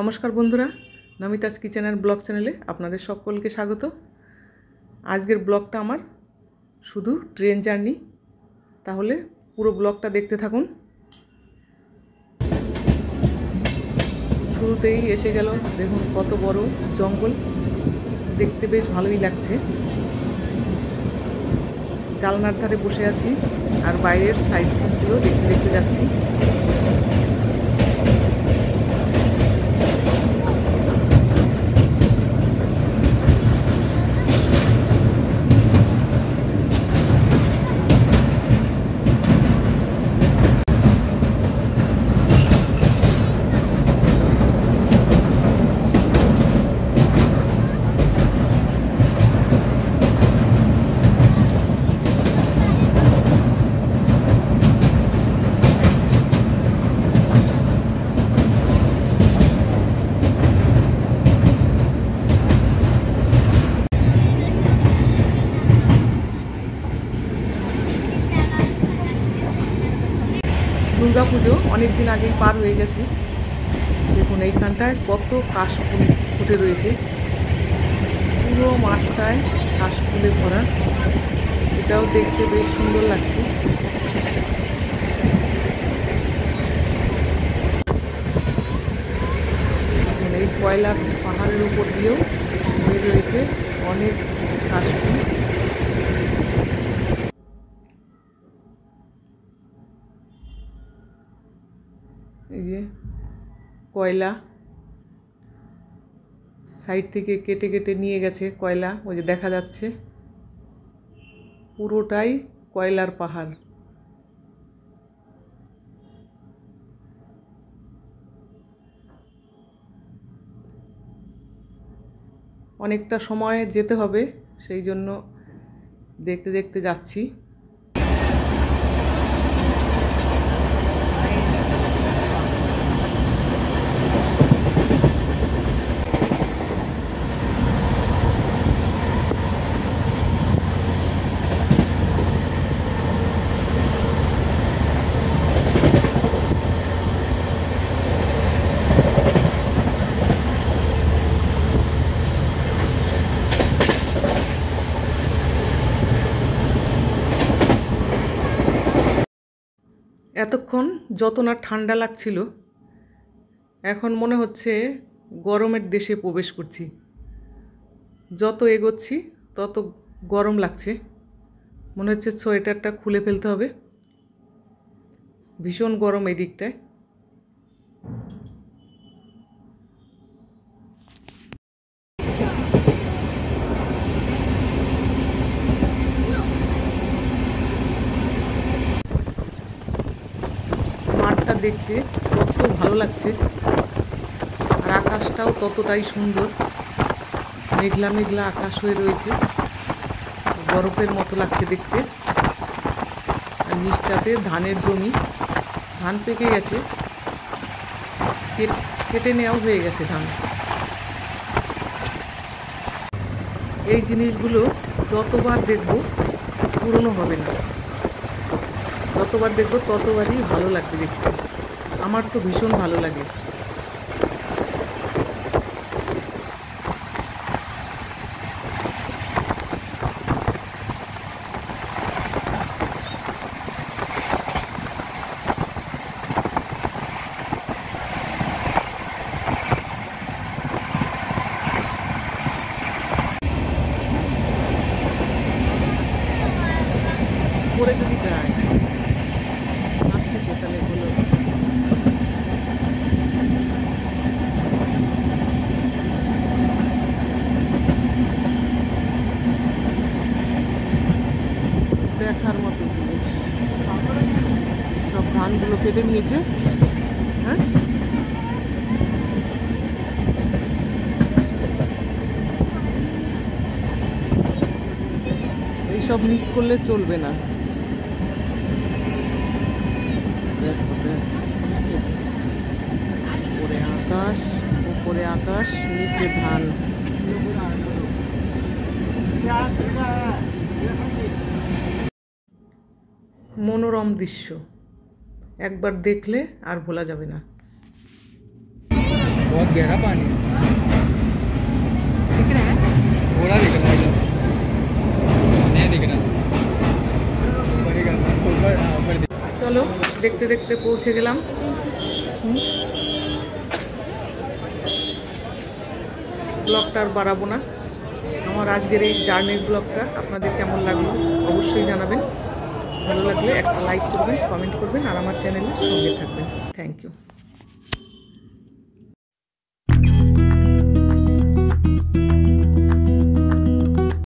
নমস্কার বন্ধুরা, নমিতাস kitchen and blog চ্যানেলে আপনাদের সকলকে স্বাগত। আজকের ব্লগটা আমার শুধু ট্রেন জার্নি, তাহলে পুরো ব্লগটা দেখতে থাকুন। শুরুতেই এসে গেল, দেখুন কত বড় জঙ্গল, দেখতে বেশ ভালোই লাগছে। জানলার ধারে বসে আছি আর বাইরের সাইড সিনগুলো দেখতে দেখতে যাচ্ছি। দুর্গা পুজো অনেক দিন আগেই পার হয়ে গেছে। দেখুন এইখানটায় কত কাশফুল ফুটে রয়েছে, পুরো মাঠটায় কাশফুলে ভরা। এটাও দেখতে বেশ সুন্দর লাগছে। এই কয়লার পাহাড়ের উপর দিয়েও হয়ে রয়েছে অনেক কাশফুল। এই যে কয়লা সাইড থেকে কেটে কেটে নিয়ে গেছে কয়লা, ওই যে দেখা যাচ্ছে পুরোটাই কয়লার পাহাড়। অনেকটা সময় যেতে হবে, সেই জন্য দেখতে দেখতে যাচ্ছি। এতক্ষণ যত না ঠান্ডা লাগছিল, এখন মনে হচ্ছে গরমের দেশে প্রবেশ করছি। যত এগোচ্ছি তত গরম লাগছে, মনে হচ্ছে সোয়েটারটা খুলে ফেলতে হবে। ভীষণ গরম এই দিকটায়। মাঠটা দেখতে কত ভালো লাগছে, আর আকাশটাও ততটাই সুন্দর। মেঘলা মেঘলা আকাশ হয়ে রয়েছে, বরফের মতো লাগছে দেখতে। আর নিচটাতে ধানের জমি, ধান পেকে গেছে, কেটে নেওয়াও হয়ে গেছে ধান। এই জিনিসগুলো যতবার দেখব পুরনো হবে না, যতবার দেখব ততবারই ভালো লাগবে দেখতে। আমার তো ভীষণ ভালো লাগে। পরে যদি যায় তাহলে হলো। দেখার মতো জিনিস। সব ধানগুলো কেটে নিয়েছে। হ্যাঁ, এইসব মিস করলে চলবে না। উপরে আকাশ, উপরে আকাশ, নিচে ধান। মনোরম দৃশ্য, একবার দেখলে আর ভোলা যাবে না। बहुत गहरा पानी है। दिख रहा है? थोड़ा दिख रहा है, नहीं दिख रहा। चलो देखते देखते पहुँचे গেলাম। ব্লগটা আর বাড়াবো না। আমার আজকের এই জার্নির ব্লগটা আপনাদের কেমন লাগলো অবশ্যই জানাবেন। ভালো লাগলে একটা লাইক করবেন, কমেন্ট করবেন আর আমার চ্যানেলের সঙ্গে থাকবেন। Thank you.